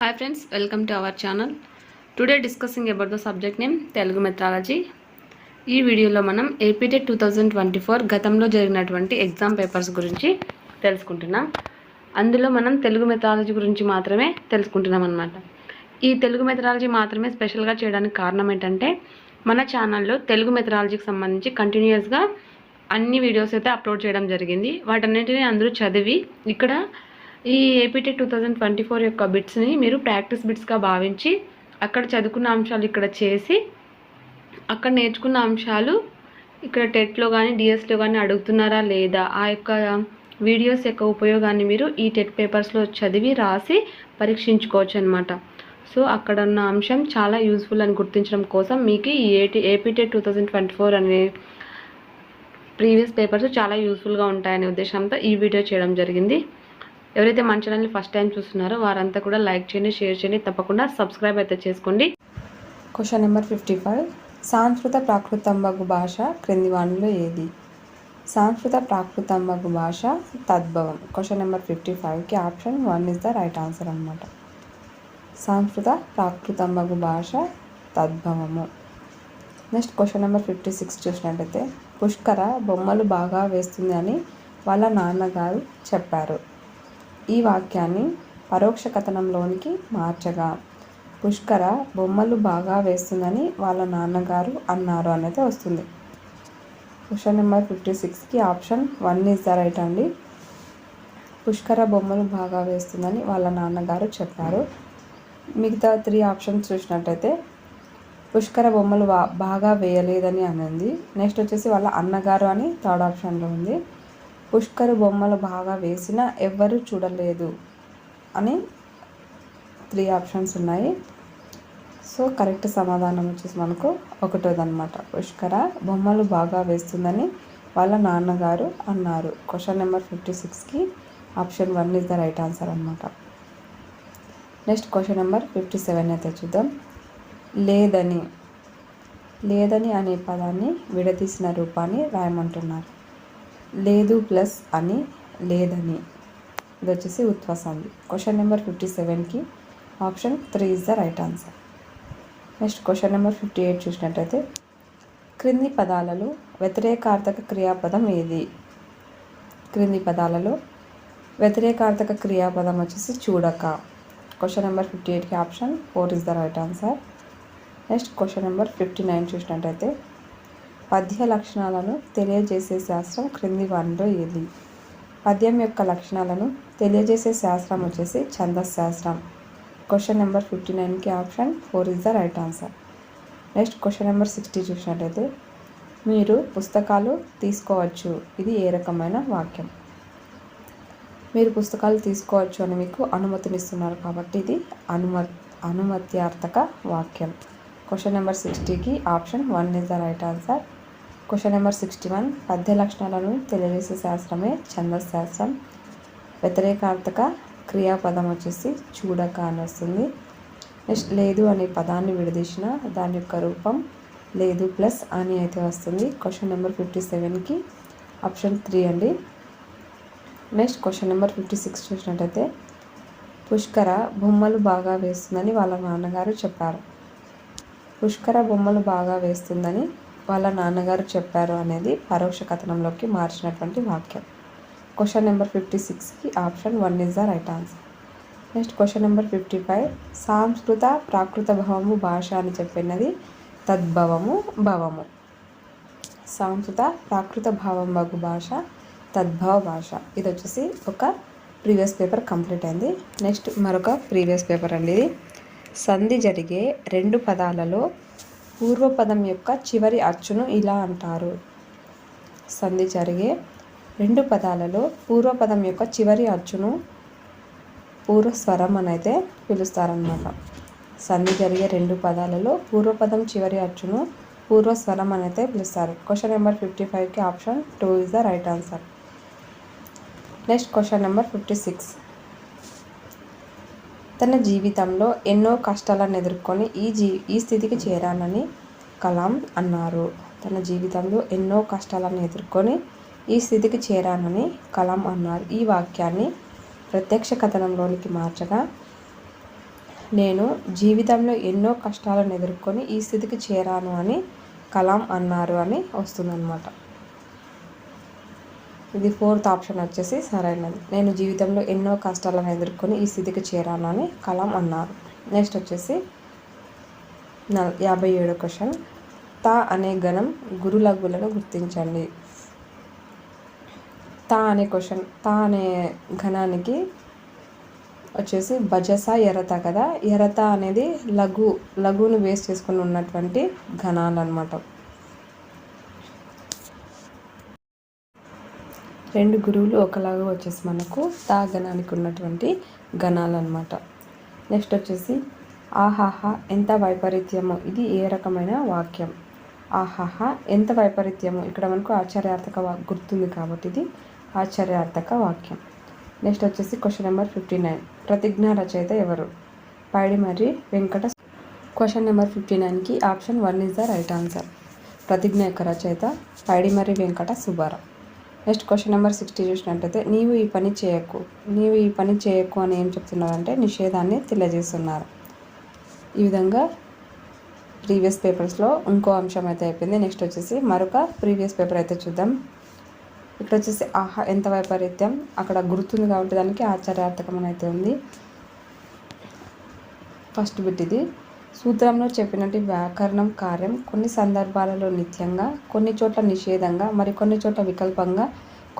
Hi friends, welcome to our channel. Today discussing about the subject name Telugu Methodology. ఈ వీడియోలో మనం APTET 2024 గతంలో జరిగినటువంటి ఎగ్జామ్ పేపర్స్ గురించి తెలుసుకుంటున్నాం. అందులో మనం తెలుగు మెథడాలజీ గురించి మాత్రమే తెలుసుకుంటున్నాం అన్నమాట. ఈ తెలుగు మెథడాలజీ మాత్రమే స్పెషల్గా చేయడానికి కారణం ఏంటంటే మన ఛానల్లో తెలుగు మెథడాలజీకి సంబంధించి కంటిన్యూస్గా అన్ని వీడియోస్ అయితే అప్లోడ్ చేయడం జరిగింది. వాటన్నిటిని అందరూ చదివి ఇక్కడ ఈ ఏపీటెట్ 2024 యొక్క బిట్స్ని మీరు ప్రాక్టీస్ బిట్స్గా భావించి అక్కడ చదువుకున్న అంశాలు ఇక్కడ చేసి అక్కడ నేర్చుకున్న అంశాలు ఇక్కడ టెట్లో కానీ డిఎస్లో కానీ అడుగుతున్నారా లేదా ఆ యొక్క వీడియోస్ యొక్క ఉపయోగాన్ని మీరు ఈ టెట్ పేపర్స్లో చదివి రాసి పరీక్షించుకోవచ్చు అనమాట. సో అక్కడ ఉన్న అంశం చాలా యూస్ఫుల్ అని గుర్తించడం కోసం మీకు ఈ ఏపీటెట్ 2024 అనే ప్రీవియస్ పేపర్స్ చాలా యూస్ఫుల్గా ఉంటాయనే ఉద్దేశంతో ఈ వీడియో చేయడం జరిగింది. ఎవరైతే మన ఛానల్ని ఫస్ట్ టైం చూస్తున్నారో వారంతా కూడా లైక్ చేయండి, షేర్ చేయండి, తప్పకుండా సబ్స్క్రైబ్ అయితే చేసుకోండి. Question number 55. సంస్కృత ప్రాకృతంబగు భాష క్రింది వానిలో ఏది? సంస్కృత ప్రాకృతంబగు భాష తద్భవం. క్వశ్చన్ నెంబర్ 55కి option 1 is the right answer అనమాట. సంస్కృత ప్రాకృతంబగు భాష తద్భవము. నెక్స్ట్ క్వశ్చన్ నెంబర్ 56 చూసినట్టయితే పుష్కర బొమ్మలు బాగా వేస్తుంది అని వాళ్ళ నాన్నగారు చెప్పారు. ఈ వాక్యాన్ని పరోక్ష కథనంలోనికి మార్చగా పుష్కర బొమ్మలు బాగా వేస్తుందని వాళ్ళ నాన్నగారు అన్నారు అనేది వస్తుంది. క్వశ్చన్ నెంబర్ 56కి ఆప్షన్ 1 ఇస్ ద రైట్ అండి. పుష్కర బొమ్మలు బాగా వేస్తుందని వాళ్ళ నాన్నగారు చెప్పారు. మిగతా 3 ఆప్షన్స్ చూసినట్టయితే పుష్కర బొమ్మలు బాగా వేయలేదని అనింది. నెక్స్ట్ వచ్చేసి వాళ్ళ అన్నగారు అని థర్డ్ ఆప్షన్లో ఉంది. పుష్కర బొమ్మలు బాగా వేసినా ఎవ్వరూ చూడలేదు అని 3 ఆప్షన్స్ ఉన్నాయి. సో కరెక్ట్ సమాధానం వచ్చేసి మనకు ఒకటోదన్నమాట. పుష్కర బొమ్మలు బాగా వేస్తుందని వాళ్ళ నాన్నగారు అన్నారు. క్వశ్చన్ నెంబర్ 56కి option 1 is the right answer అనమాట. నెక్స్ట్ క్వశ్చన్ నెంబర్ 57 అయితే చూద్దాం. లేదని అనే పదాన్ని విడదీసిన రూపాన్ని రాయమంటున్నారు. లేదు ప్లస్ అని లేదని, ఇది వచ్చేసి ఉత్వ సంధి. క్వశ్చన్ నెంబర్ 57కి option 3 is the right answer. Next question number 58 చూసినట్టయితే క్రింది పదాలలో వ్యతిరేకార్థక క్రియాపదం ఏది? క్రింది పదాలలో వ్యతిరేకార్థక క్రియాపదం వచ్చేసి చూడక. క్వశ్చన్ నెంబర్ 58కి option 4 is the right answer. Next question number 59 చూసినట్టయితే పద్య లక్షణాలను తెలియజేసే శాస్త్రం క్రింది వానిలో ఏది? పద్యం యొక్క లక్షణాలను తెలియజేసే శాస్త్రం వచ్చేసి ఛందశాస్త్రం. క్వశ్చన్ నెంబర్ 59కి option 4 is the right answer. Next question number 60 చూసినట్టయితే మీరు పుస్తకాలు తీసుకోవచ్చు, ఇది ఏ రకమైన వాక్యం? మీరు పుస్తకాలు తీసుకోవచ్చు అని మీకు అనుమతినిస్తున్నారు కాబట్టి ఇది అనుమత్యార్థక వాక్యం. క్వశ్చన్ నెంబర్ 60కి option 1 is the right answer. Question number 61 పద్య లక్షణాలను తెలియజేసే శాస్త్రమే ఛందశాస్త్రం. వ్యతిరేకార్థక క్రియాపదం వచ్చేసి చూడక అని వస్తుంది. నెక్స్ట్ లేదు అనే పదాన్ని విడదీసిన దాని యొక్క రూపం లేదు ప్లస్ అని అయితే వస్తుంది. క్వశ్చన్ నెంబర్ 57కి ఆప్షన్ 3 అండి. నెక్స్ట్ క్వశ్చన్ నెంబర్ 56 చూసినట్టయితే పుష్కర బొమ్మలు బాగా వేస్తుందని వాళ్ళ నాన్నగారు చెప్పారు. పుష్కర బొమ్మలు బాగా వేస్తుందని వాళ్ళ నాన్నగారు చెప్పారు అనేది పరోక్ష కథనంలోకి మార్చినటువంటి వాక్యం. క్వశ్చన్ నెంబర్ 56కి option 1 is the right answer. Next question number 55 సంస్కృత ప్రాకృత భవము భాష అని చెప్పినది తద్భవము భవము. సంస్కృత ప్రాకృత భావం బగు భాష తద్భవ భాష. ఇది వచ్చేసి ఒక ప్రీవియస్ పేపర్ కంప్లీట్ అయింది. నెక్స్ట్ మరొక ప్రీవియస్ పేపర్ అండి. ఇది సంధి జరిగే 2 పదాలలో పూర్వపదం యొక్క చివరి అచ్చును ఇలా అంటారు. సంధి జరిగే 2 పదాలలో పూర్వపదం యొక్క చివరి అచ్చును పూర్వస్వరం అని అయితే పిలుస్తారనమాట. సంధి జరిగే 2 పదాలలో పూర్వపదం చివరి అచ్చును పూర్వస్వరం అని అయితే పిలుస్తారు. క్వశ్చన్ నెంబర్ 55కి option 2 is the right answer. Next question number 56 తన జీవితంలో ఎన్నో కష్టాలను ఎదుర్కొని ఈ స్థితికి చేరానని కలాం అన్నారు. తన జీవితంలో ఎన్నో కష్టాలను ఎదుర్కొని ఈ స్థితికి చేరానని కలాం అన్నారు. ఈ వాక్యాన్ని ప్రత్యక్ష కథనంలోనికి మార్చగా నేను జీవితంలో ఎన్నో కష్టాలను ఎదుర్కొని ఈ స్థితికి చేరాను అని కలాం అన్నారు అని వస్తుందన్నమాట. ఇది 4th ఆప్షన్ వచ్చేసి సరైనది. నేను జీవితంలో ఎన్నో కష్టాలను ఎదుర్కొని ఈ స్థితికి చేరాను అని కలాం అన్నారు. నెక్స్ట్ వచ్చేసి 57వ క్వశ్చన్. తా అనే గణం గురు లఘువులను గుర్తించండి. తా అనే ఘనానికి వచ్చేసి బజస ఎరత కదా. ఎరత అనేది లఘువును బేస్ చేసుకుని ఉన్నటువంటి ఘనాలు అనమాట. 2 గురువులు ఒకలాగా వచ్చేసి మనకు తా గణానికి ఉన్నటువంటి ఘనాలు అనమాట. నెక్స్ట్ వచ్చేసి ఆహాహా ఎంత వైపరీత్యము, ఇది ఏ రకమైన వాక్యం? ఆహాహా ఎంత వైపరీత్యము, ఇక్కడ మనకు ఆశ్చర్యార్థక గుర్తుంది కాబట్టి ఇది ఆశ్చర్యార్థక వాక్యం. నెక్స్ట్ వచ్చేసి క్వశ్చన్ నెంబర్ 59. ప్రతిజ్ఞ రచయిత ఎవరు? పైడిమర్రి వెంకట. క్వశ్చన్ నెంబర్ 59కి option 1 is the right answer. ప్రతిజ్ఞ యొక్క రచయిత Paidimarri Venkata Subbarao. Next question number 60 చూసినట్టయితే నీవు ఈ పని చేయకు అని ఏం చెప్తున్నారంటే నిషేధాన్ని తెలియజేస్తున్నారు. ఈ విధంగా ప్రీవియస్ పేపర్స్లో ఇంకో అంశం అయితే అయిపోయింది. నెక్స్ట్ వచ్చేసి మరొక ప్రీవియస్ పేపర్ అయితే చూద్దాం. ఇక్కడ వచ్చేసి ఆహా ఎంత వైపరీత్యం, అక్కడ గుర్తుంది కాబట్టి దానికి ఆశ్చర్యార్థకం అని అయితే ఉంది. ఫస్ట్ బిట్ ఇది. సూత్రంలో చెప్పినట్టు వ్యాకరణం కార్యం కొన్ని సందర్భాలలో నిత్యంగా, కొన్ని చోట్ల నిషేధంగా, మరికొన్ని చోట్ల వికల్పంగా,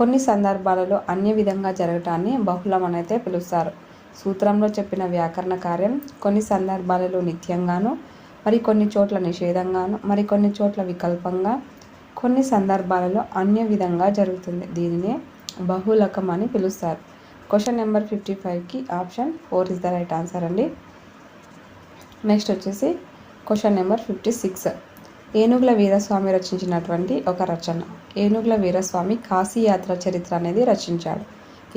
కొన్ని సందర్భాలలో అన్య విధంగా జరగటాన్ని బహుళం అని అయితే పిలుస్తారు. సూత్రంలో చెప్పిన వ్యాకరణ కార్యం కొన్ని సందర్భాలలో నిత్యంగాను, మరికొన్ని చోట్ల నిషేధంగాను, మరికొన్ని చోట్ల వికల్పంగా, కొన్ని సందర్భాలలో అన్య విధంగా జరుగుతుంది. దీనినే బహుళకం అని పిలుస్తారు. క్వశ్చన్ నెంబర్ 55కి option 4 is the right answer అండి. నెక్స్ట్ వచ్చేసి క్వశ్చన్ నెంబర్ 56. ఏనుగుల వీరస్వామి రచించినటువంటి ఒక రచన. ఏనుగుల వీరస్వామి కాశీయాత్ర చరిత్ర అనేది రచించాడు.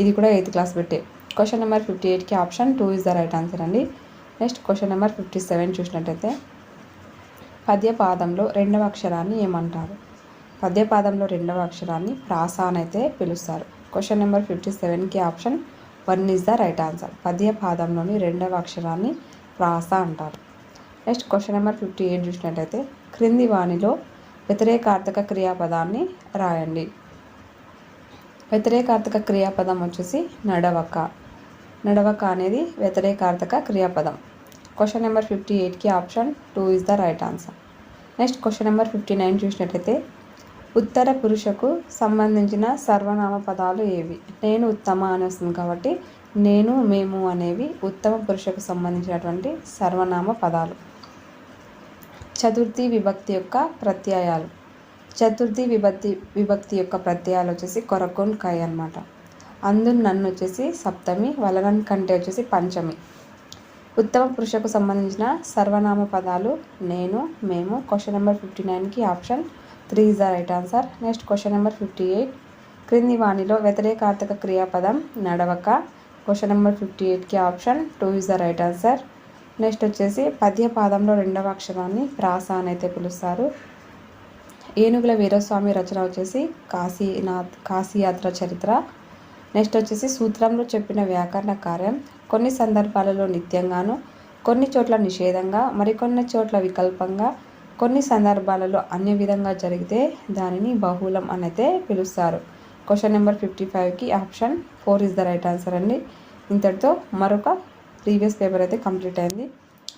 ఇది కూడా 8th క్లాస్ పెట్టే. క్వశ్చన్ నెంబర్ 58కి option 2 is the right answer అండి. నెక్స్ట్ క్వశ్చన్ నెంబర్ 57 చూసినట్టయితే పద్యపాదంలో 2వ అక్షరాన్ని ఏమంటారు? పద్యపాదంలో 2వ అక్షరాన్ని ప్రాస అని అయితే పిలుస్తారు. క్వశ్చన్ నెంబర్ 57కి option 1 is the right answer. పద్యపాదంలోని 2వ అక్షరాన్ని ప్రాస అంటారు. నెక్స్ట్ క్వశ్చన్ నెంబర్ 58 చూసినట్టయితే క్రింది వాణిలో వ్యతిరేకార్థక క్రియాపదాన్ని రాయండి. వ్యతిరేకార్థక క్రియాపదం వచ్చేసి నడవక. నడవక అనేది వ్యతిరేకార్థక క్రియాపదం. క్వశ్చన్ నెంబర్ 58కి option 2 is the right answer. Next question number 59 చూసినట్లయితే ఉత్తర పురుషకు సంబంధించిన సర్వనామ పదాలు ఏవి? నేను ఉత్తమ అని వస్తుంది కాబట్టి నేను మేము అనేవి ఉత్తమ పురుషకు సంబంధించినటువంటి సర్వనామ పదాలు. చతుర్థి విభక్తి యొక్క ప్రత్యయాలు. చతుర్థి విభక్తి యొక్క ప్రత్యయాలు వచ్చేసి కొరకొన్ కై అనమాట. అందు నన్ను వచ్చేసి సప్తమి, వలనన్ కంటే వచ్చేసి పంచమి. ఉత్తమ పురుషకు సంబంధించిన సర్వనామ పదాలు నేను, మేము. క్వశ్చన్ నెంబర్ 59కి option 3 is the right answer. Next question number 58. క్రింది వాణిలో వ్యతిరేకార్థక క్రియాపదం నడవక. క్వశ్చన్ నెంబర్ 58కి option 2 is the right answer. Next వచ్చేసి పద్యపాదంలో 2వ అక్షరాన్ని ప్రాస అని అయితే పిలుస్తారు. ఏనుగుల వీరస్వామి రచన వచ్చేసి కాశీయాత్ర చరిత్ర. నెక్స్ట్ వచ్చేసి సూత్రంలో చెప్పిన వ్యాకరణ కార్యం కొన్ని సందర్భాలలో నిత్యంగాను, కొన్ని చోట్ల నిషేధంగా, మరికొన్ని చోట్ల వికల్పంగా, కొన్ని సందర్భాలలో అన్య విధంగా జరిగితే దానిని బహుళం అని అయితే పిలుస్తారు. క్వశ్చన్ నెంబర్ 55కి option 4 is the right answer అండి. ఇంతటితో మరొక ప్రీవియస్ పేపర్ అయితే కంప్లీట్ అయింది.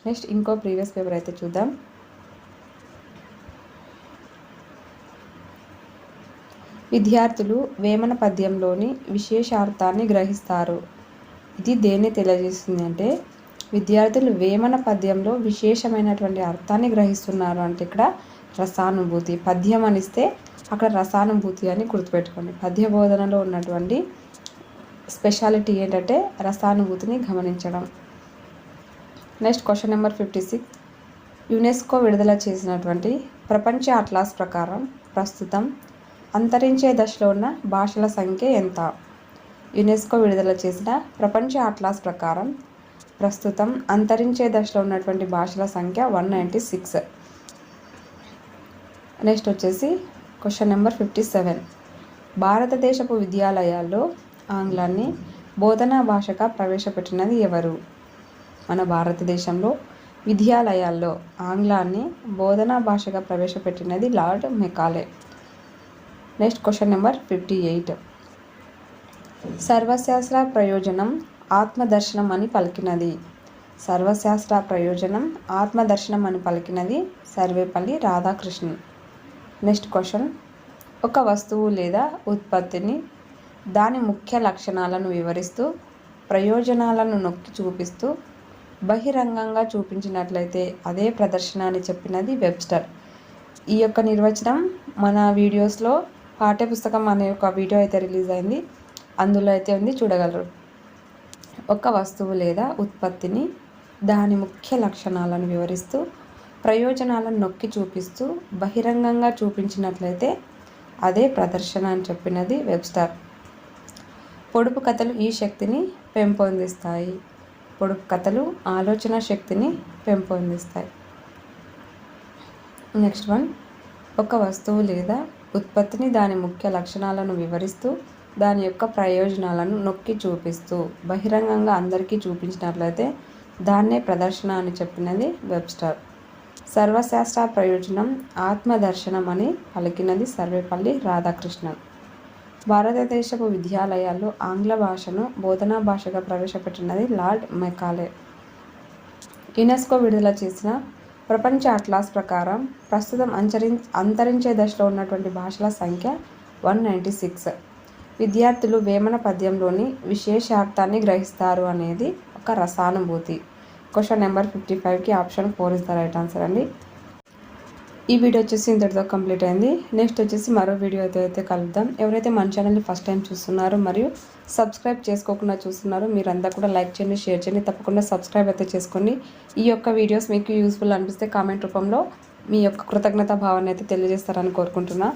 నెక్స్ట్ ఇంకో ప్రీవియస్ పేపర్ అయితే చూద్దాం. విద్యార్థులు వేమన పద్యంలోని విశేషార్థాన్ని గ్రహిస్తారు. ఇది దేన్ని తెలియజేస్తుంది అంటే విద్యార్థులు వేమన పద్యంలో విశేషమైనటువంటి అర్థాన్ని గ్రహిస్తున్నారు అంటే ఇక్కడ రసానుభూతి. పద్యం అనిస్తే అక్కడ రసానుభూతి అని గుర్తుపెట్టుకోండి. పద్య బోధనలో ఉన్నటువంటి స్పెషాలిటీ ఏంటంటే రసానుభూతిని గమనించడం. Next question number 56. యునెస్కో విడుదల చేసినటువంటి ప్రపంచ అట్లాస్ ప్రకారం ప్రస్తుతం అంతరించే దశలో ఉన్న భాషల సంఖ్య ఎంత? యునెస్కో విడుదల చేసిన ప్రపంచ అట్లాస్ ప్రకారం ప్రస్తుతం అంతరించే దశలో ఉన్నటువంటి భాషల సంఖ్య 196. నెక్స్ట్ వచ్చేసి క్వశ్చన్ నెంబర్ 57. భారతదేశపు విద్యాలయాల్లో ఆంగ్లాన్ని బోధనా భాషగా ప్రవేశపెట్టినది ఎవరు? మన భారతదేశంలో విద్యాలయాల్లో ఆంగ్లాన్ని బోధనా భాషగా ప్రవేశపెట్టినది lord Macaulay. Next question number 58. సర్వశాస్త్ర ప్రయోజనం ఆత్మదర్శనం అని పలికినది. సర్వశాస్త్ర ప్రయోజనం ఆత్మదర్శనం అని పలికినది సర్వేపల్లి రాధాకృష్ణన్. Next question. ఒక వస్తువు లేదా ఉత్పత్తిని దాని ముఖ్య లక్షణాలను వివరిస్తూ ప్రయోజనాలను నొక్కి చూపిస్తూ బహిరంగంగా చూపించినట్లయితే అదే ప్రదర్శన అని చెప్పినది వెబ్స్టర్. ఈ యొక్క నిర్వచనం మన వీడియోస్లో పాఠ్యపుస్తకం అనే ఒక వీడియో అయితే రిలీజ్ అయింది, అందులో అయితే ఉంది, చూడగలరు. ఒక వస్తువు లేదా ఉత్పత్తిని దాని ముఖ్య లక్షణాలను వివరిస్తూ ప్రయోజనాలను నొక్కి చూపిస్తూ బహిరంగంగా చూపించినట్లయితే అదే ప్రదర్శన అని చెప్పినది వెబ్స్టర్. పొడుపు కథలు ఈ శక్తిని పెంపొందిస్తాయి. పొడుపు కథలు ఆలోచన శక్తిని పెంపొందిస్తాయి. Next one. ఒక వస్తువు లేదా ఉత్పత్తిని దాని ముఖ్య లక్షణాలను వివరిస్తూ దాని యొక్క ప్రయోజనాలను నొక్కి చూపిస్తూ బహిరంగంగా అందరికీ చూపించినట్లయితే దాన్నే ప్రదర్శన అని చెప్పినది వెబ్స్టర్. సర్వశాస్త్ర ప్రయోజనం ఆత్మదర్శనం అని పలికినది సర్వేపల్లి రాధాకృష్ణన్. భారతదేశపు విద్యాలయాల్లో ఆంగ్ల భాషను బోధనా భాషగా ప్రవేశపెట్టినది లార్డ్ మెకాలే. యునెస్కో విడుదల చేసిన ప్రపంచ అట్లాస్ ప్రకారం ప్రస్తుతం అంతరించే దశలో ఉన్నటువంటి భాషల సంఖ్య 196. విద్యార్థులు వేమన పద్యంలోని విశేషార్థాన్ని గ్రహిస్తారు అనేది ఒక రసానుభూతి. క్వశ్చన్ నెంబర్ 55కి option 4 is the right answer అండి. ఈ వీడియో వచ్చేసి ఇంతటితో కంప్లీట్ అయింది. నెక్స్ట్ వచ్చేసి మరో వీడియోతో అయితే కలుద్దాం. ఎవరైతే మన ఛానల్ని ఫస్ట్ టైం చూస్తున్నారో మరియు సబ్స్క్రైబ్ చేసుకోకుండా చూస్తున్నారో మీరంతా కూడా లైక్ చేయండి, షేర్ చేయండి, తప్పకుండా సబ్స్క్రైబ్ అయితే చేసుకోండి. ఈ యొక్క వీడియోస్ మీకు యూస్ఫుల్ అనిపిస్తే కామెంట్ రూపంలో మీ యొక్క కృతజ్ఞతా భావాన్ని అయితే తెలియజేస్తారని కోరుకుంటున్నా.